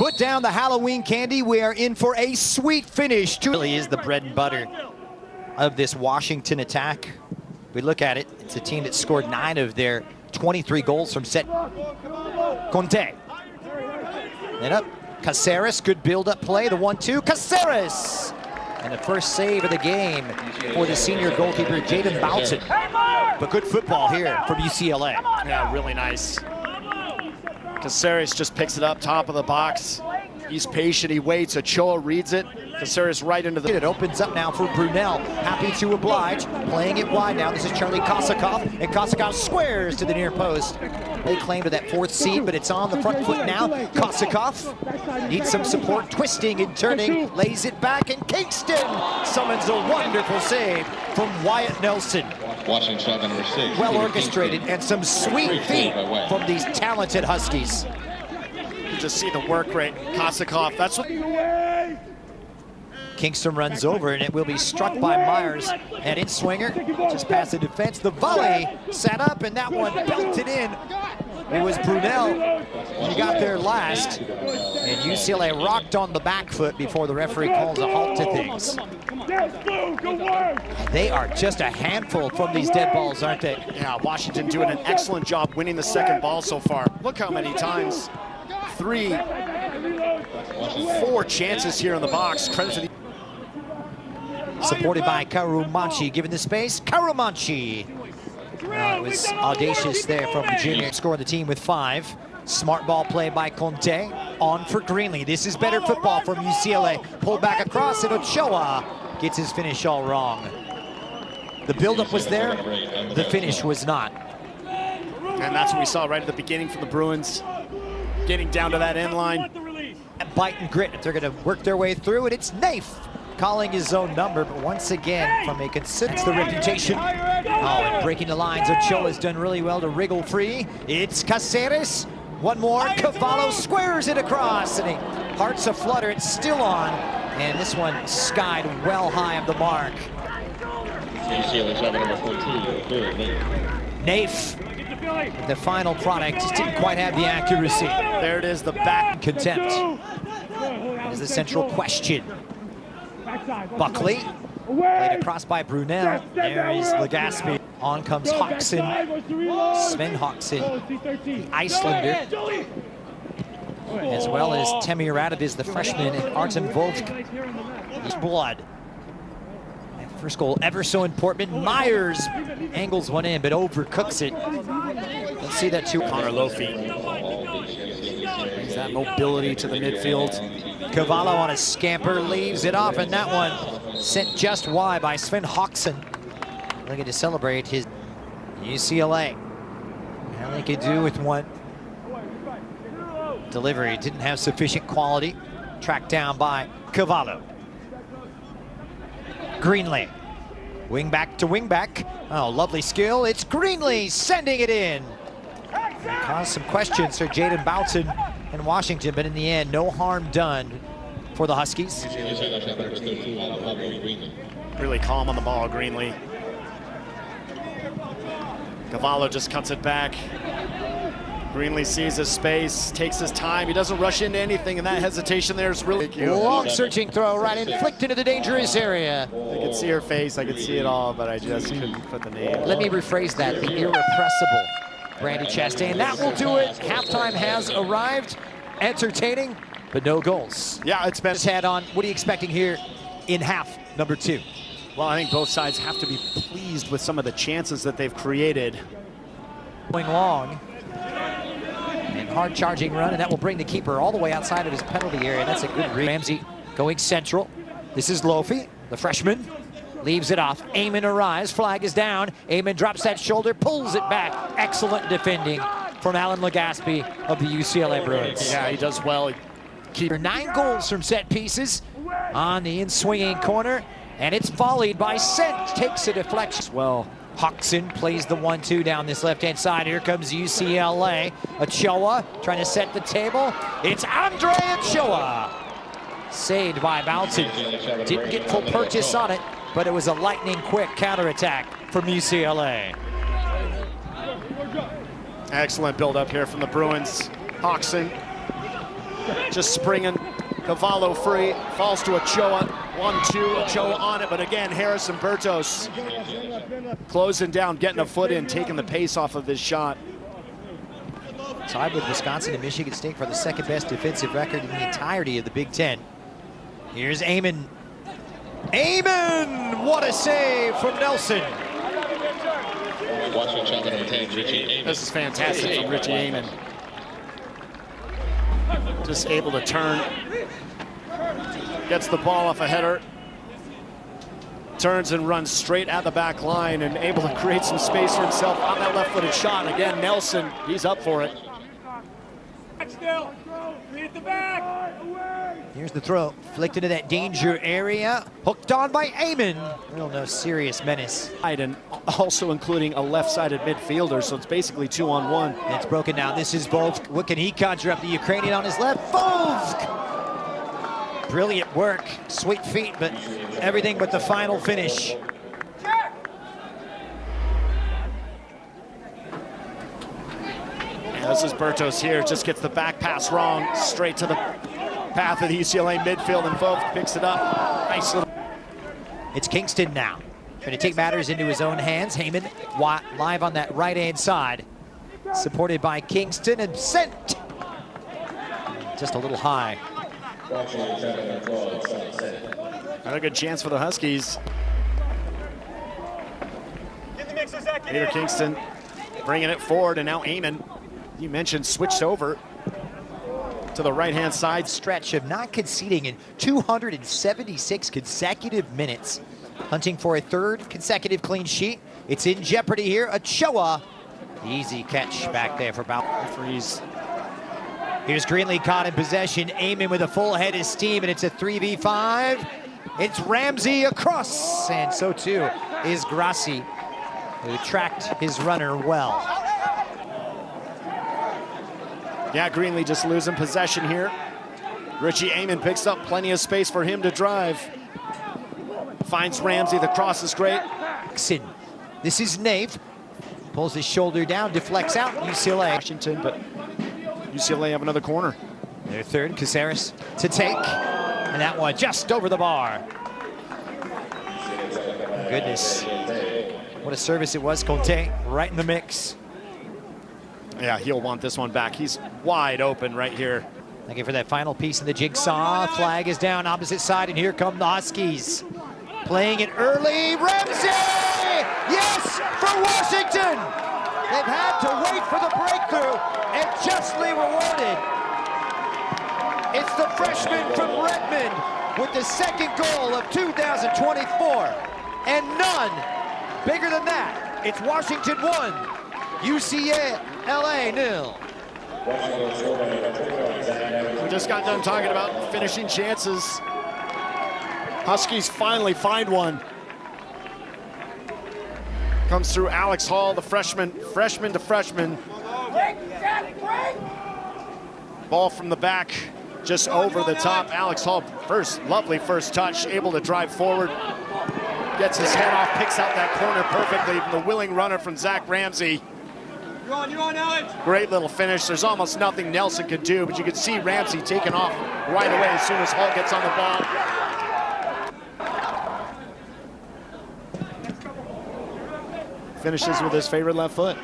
Put down the Halloween candy. We are in for a sweet finish. Really is the bread and butter of this Washington attack. We look at it, it's a team that scored 9 of their 23 goals from set. Conte. And up, Caceres, good build-up play, the 1-2, Caceres! And the first save of the game for the senior goalkeeper, Jaden Boughton. But good football here from UCLA. Yeah, really nice. Caceres just picks it up, top of the box. He's patient, he waits, Ochoa reads it. Caceres right into the... It opens up now for Brunel, happy to oblige. Playing it wide now, this is Charlie Kosakov, and Kosakov squares to the near post. They claim to that 4th seed, but it's on the front foot now. Kosakov needs some support, twisting and turning, lays it back, and Kingston summons a wonderful save from Wyatt Nelson. Watching shot number 6. Well orchestrated, and some sweet feet from these talented Huskies. You just see the work rate. Kosakov, that's what... Kingston runs over, and it will be struck by Myers. And in swinger, just past the defense. The volley sat up, and that one belted in. It was Brunel who got there last. And UCLA rocked on the back foot before the referee calls a halt to things. They are just a handful from these dead balls, aren't they? Yeah, Washington doing an excellent job winning the second ball so far. Look how many times. 3, 4 chances here in the box. Credit to the... Supported by Karumanchi, given the space. Karumanchi. It was audacious there from Virginia. Scoring the team with 5. Smart ball play by Conte. On for Greenlee. This is better football from UCLA. Pulled back across, and Ochoa gets his finish all wrong. The buildup was there. The finish was not. And that's what we saw right at the beginning from the Bruins. Getting down to that end line. Bite and grit if they're going to work their way through it. It's Naif calling his own number, but once again, from a consistent reputation. Oh, and breaking the lines, Ochoa's done really well to wriggle free. It's Caceres. One more. Cavallo squares it across, and he hearts a flutter. It's still on, and this one skied well high of the mark. Naif. The final product just didn't quite have the accuracy. There it is, the back. Contempt is the central question. Buckley, played across by Brunel. There is Legaspi. On comes Hoxson, Sven Hoxson, the Icelander, as well as Temi Radovic, the freshman, and Artem Volk. Blood. First goal ever so important. Myers angles one in, but overcooks it. Let's see that too. Connor Lofi brings that mobility to the midfield. Cavallo on a scamper, leaves it off, and that one sent just wide by Sven Hoxson. Looking to celebrate his UCLA. All they could do with one delivery. Didn't have sufficient quality. Tracked down by Cavallo. Greenlee, wing back to wing back. Oh, lovely skill. It's Greenlee sending it in. Caused some questions for Jaden Boughton in Washington, but in the end, no harm done for the Huskies. Really calm on the ball, Greenlee. Cavallo just cuts it back. Greenlee sees his space, takes his time. He doesn't rush into anything, and that hesitation there is really cute. Long searching throw right in, flicked into the dangerous area. I could see her face, I could see it all, but I just couldn't put the name. Let me rephrase that, the irrepressible Brandi Chastain. That will do it. Halftime has arrived. Entertaining, but no goals. Yeah, it's been... Head on. What are you expecting here in half number 2? Well, I think both sides have to be pleased with some of the chances that they've created. Going long. And hard charging run, and that will bring the keeper all the way outside of his penalty area. That's a good read. Ramsey going central. This is Lofi, the freshman. Leaves it off. Eamon arrives. Flag is down. Eamon drops that shoulder, pulls it back. Excellent defending from Alan Legaspi of the UCLA Bruins. Yeah, he does well. Keeper 9 goals from set pieces on the in-swinging corner, and it's volleyed by Sent. Takes a deflection. Well, Hoxson plays the 1-2 down this left-hand side. Here comes UCLA. Ochoa trying to set the table. It's Andre Ochoa. Saved by Boughton. Didn't get full purchase on it, but it was a lightning-quick counterattack from UCLA. Excellent build-up here from the Bruins. Hoxson just springing. Cavallo free, falls to Ochoa. 1-2, Ochoa on it, but again, Harrison Bertos closing down, getting a foot in, taking the pace off of this shot. Tied with Wisconsin and Michigan State for the second best defensive record in the entirety of the Big Ten. Here's Amon. Amon! What a save from Nelson. This is fantastic from Richie Amon. Just able to turn. Gets the ball off a header. Turns and runs straight at the back line and able to create some space for himself on that left-footed shot. And again, Nelson, he's up for it. Here's the throw, flicked into that danger area, hooked on by Amon. Real no serious menace. And also including a left-sided midfielder, so it's basically 2-on-1. It's broken down. This is Vovk. What can he conjure up? The Ukrainian on his left. Vovk! Brilliant work, sweet feet, but everything but the final finish. And this is Bertos here, just gets the back pass wrong, straight to the path of the UCLA midfield, and Vovk picks it up. Nice little. It's Kingston now, trying to take matters into his own hands. Heyman live on that right-hand side, supported by Kingston, and sent. Just a little high. Another good chance for the Huskies. Peter Kingston bringing it forward, and now Amon, you mentioned, switched over to the right-hand side. Stretch of not conceding in 276 consecutive minutes, hunting for a third consecutive clean sheet. It's in jeopardy here. Ochoa, easy catch back there for Bauer. Freeze. Here's Greenlee caught in possession. Amon with a full head of steam, and it's a 3v5. It's Ramsey across, and so too is Grassi, who tracked his runner well. Yeah, Greenlee just losing possession here. Richie Amon picks up plenty of space for him to drive. Finds Ramsey, the cross is great. This is Nave, pulls his shoulder down, deflects out, UCLA. Washington, but UCLA have another corner. Their third, Caceres to take, and that one just over the bar. Goodness, what a service it was. Conte right in the mix. Yeah, he'll want this one back. He's wide open right here. Looking for that final piece in the jigsaw. Flag is down opposite side, and here come the Huskies. Playing it early, Ramsey! Yes, for Washington! They've had to wait for the breakthrough, and justly rewarded. It's the freshman from Redmond with the second goal of 2024, and none bigger than that. It's Washington 1, UCLA 0. We just got done talking about finishing chances. Huskies finally find one. Comes through Alex Hall, the freshman to freshman. Ball from the back, just over the top. Alex Hall, lovely first touch, able to drive forward. Gets his head off, picks out that corner perfectly. The willing runner from Zach Ramsey. You're on, Alex. Great little finish. There's almost nothing Nelson could do, but you could see Ramsey taking off right away as soon as Hall gets on the ball. Finishes with his favorite left foot.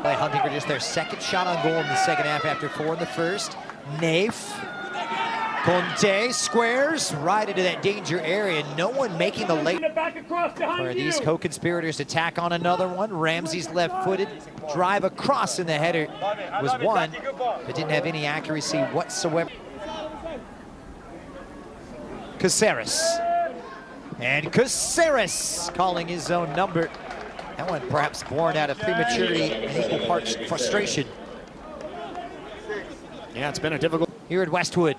Hunting for just their second shot on goal in the second half after 4 in the first. Naif. Conte squares right into that danger area. No one making the late. Where these co-conspirators attack on another one. Ramsey's left-footed drive across, in the header was one, but didn't have any accuracy whatsoever. Caceres. And Caceres calling his own number. That one perhaps born out of prematurity and equal parts frustration. Yeah, it's been a difficult. Here at Westwood.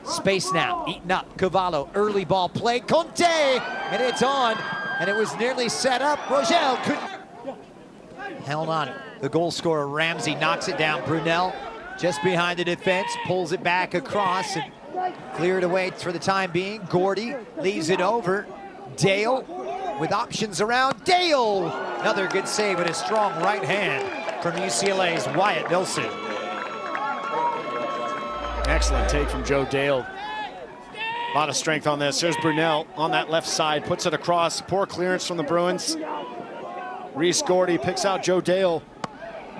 Space now, eaten up. Cavallo, early ball play. Conte, and it's on. And it was nearly set up. Rogel couldn't. Held on. The goal scorer, Ramsey, knocks it down. Brunel just behind the defense, pulls it back across and cleared away for the time being. Gordy leaves it over. Dale with options around. Dale Another good save and a strong right hand from UCLA's Wyatt Nilsson. Excellent take from Joe Dale. A lot of strength on this. There's Brunel on that left side, puts it across. Poor clearance from the Bruins. Reese Gordy picks out Joe Dale.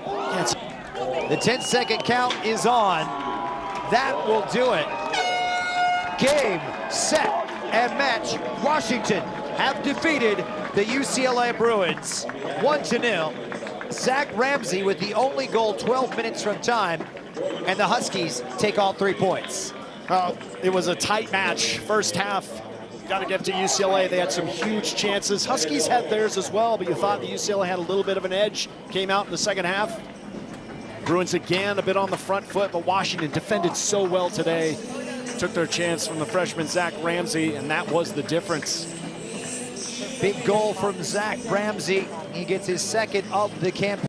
The 10-second count is on. That will do it. Game, set, and match. Washington have defeated the UCLA Bruins 1-0. Zach Ramsey with the only goal 12 minutes from time, and the Huskies take all 3 points. It was a tight match. First half, got to give it to UCLA. They had some huge chances. Huskies had theirs as well, but you thought the UCLA had a little bit of an edge. Came out in the second half. Bruins again a bit on the front foot, but Washington defended so well today. Took their chance from the freshman Zach Ramsey, and that was the difference. Big goal from Zach Ramsey. He gets his second of the campaign.